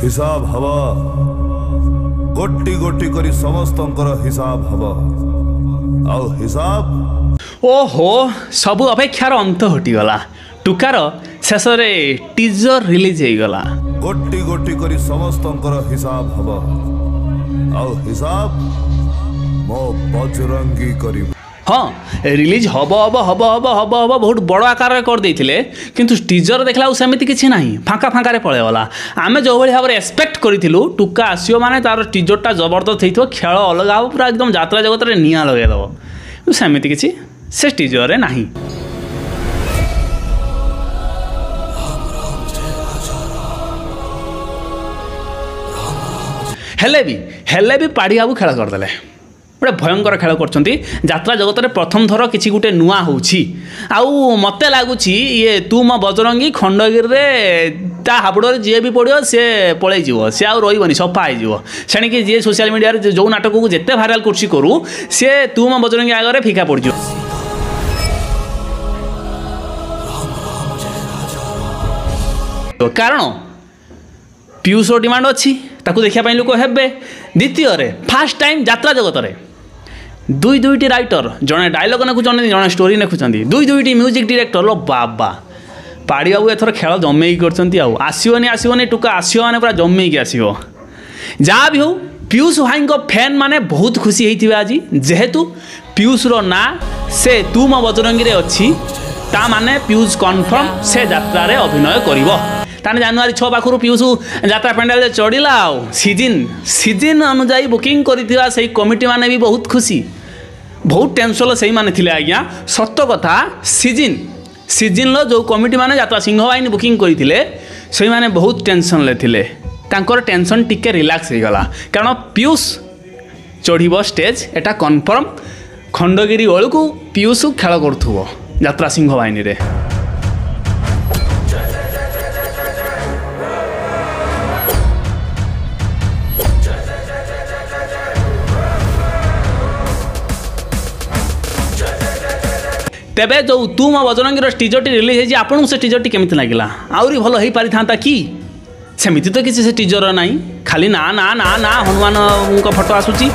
हिसाब हवा गोटी गोटी करी समस्तंकर हिसाब हवा आउ हिसाब ओहो सबू अपेक्षार अंत हटिगला टुकार शेष टीजर रिलीज होगला गोटी गोटी करी समस्तंकर हिसाब हवा आउ हिसाब मो बजरंगी करी हाँ रिलीज हम हम हम हम हम हम बहुत बड़ आकार करदे किंतु टीजर देखला सेमती किसी ना फाँका फाँक पलैगला आम जो भाव में एक्सपेक्ट करूँ टुका आसो माने तार टीजरटा जबरदस्त हो खेल अलग हम पूरा एकदम यात्रा जगत में निआ लगेदेव सेमती किसी से टीजर ना हेले भी पाड़ी बाबू खेल करदे गोटे भयंकर खेल कर जगत में प्रथम थर किसी गोटे नुआ हो मत लगुच ये तू मो बजरंगी खंडगिरी ता हाबुड़ जी भी पड़ो सी पलि सी आ रही सफा होणिकी जी सोशल मीडिया जो नाटक को जिते भाइराल करूँ सी तू मो बजरंगी आगे फिका पड़ कारण पीयूष डिमांड अच्छी देखापी लोक हे द्वितीय फास्ट टाइम यात्रा जगत में दुई दुईटी राइटर जड़े डायलग लिखुं जड़े स्टोरी लिखुं दुई दुईटी म्यूजिक डायरेक्टर लो बाबा पाड़ी बाबू एथर खेल जमे आसोनी आसोनी टुका आसो मैंने पूरा जमे आसो जहाँ भी हो पीयूष भाई फैन माने बहुत खुशी होते आज जेहेतु पीयूष ना से तू मो बजरंगी अच्छी ता माने पीयूष कन्फर्म से यात्रा रे अभिनय करिवो ताने जनवरी 6 पाखु पीयूष यात्रा पेंडाल चढ़ला सीजन अनुजाई बुकिंग करथिबा सही कमिटी माने भी बहुत खुशी बहुत टेंशन सही माने थिले आज्ञा सत्य कथा सीजन लो जो कमिटी माने यात्रा सिंह वाहिनी बुकिंग करथिले सही माने बहुत टेंशन ले थिले तांकर टेंशन टिके रिलैक्स हो गला कारण पीयूष चढ़िबो स्टेज एटा कन्फर्म खंडगिरी ओळकू पीयूष खेल करथुबो यात्रा सिंह वाहिनी रे तेबे जो तू मो बजरंगी टीजर रिलीज होती से टीजर केमी लगे आहरी भल हो पारि था कि सेमती तो किसी से टीजर ना खाली ना ना ना ना हनुमान फोटो आसूची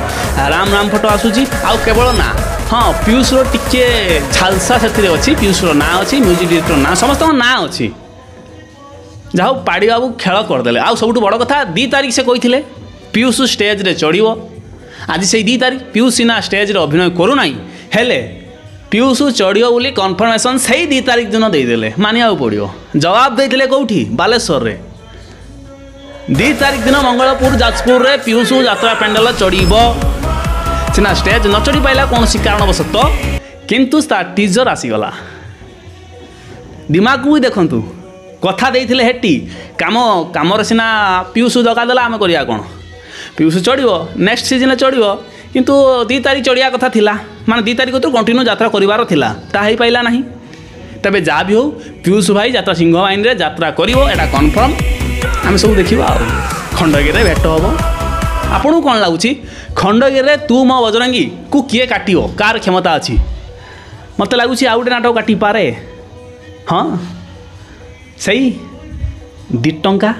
राम राम फोटो आसूची आउ केवल ना हाँ पीयूष टिके झालसा से अच्छी पीयूष ना अच्छी म्यूजिक डायरेक्टर ना समस्त ना अच्छी जहाँ पाड़ी बाबू खेल करदे आउ सब बड़ कथा 2 तारिख से कही पीयूष स्टेज रे चढ़ो आज से 2 तारिख पीयूष सीना स्टेज रे अभिनय करूना हेले पीयूष चढ़ो बोली कन्फर्मेशन से 2 तारिख दिन देदेले मानिया पड़ो जवाब देते कौटी बालेश्वर रे 2 तारिख दिन मंगलपुर जाजपुर रे पीयूष यात्रा पेंडाल चढ़ो सीना स्टेज न चढ़ी पाइला कौन कारणवशत किंतु टीजर आसीगला दिमाग को भी देखु कथा देते हेटी कम सीना पीयूष जगादेला आम करिया कौन पीयूष चढ़ो नेक्स्ट सीजन चढ़ो किंतु 2 तारिख चढ़िया कथा थिला माने 2 तारिख तो कंटिन्यू यात्रा करिवार थिला ता ही पाइला नहीं तबे जा भी हो पीयूष भाई यात्रा सिंह वाहिनी रे यात्रा करिवो एटा कन्फर्म आम सब देखिबा खंडगिरी भेट हम आपन कौन लगुच खंडगिरी तू मो बजरंगी को किए काटियो कार क्षमता अच्छी मत लगुच आउ गोटे नाटक काटि पारे हाँ सही 2 टंका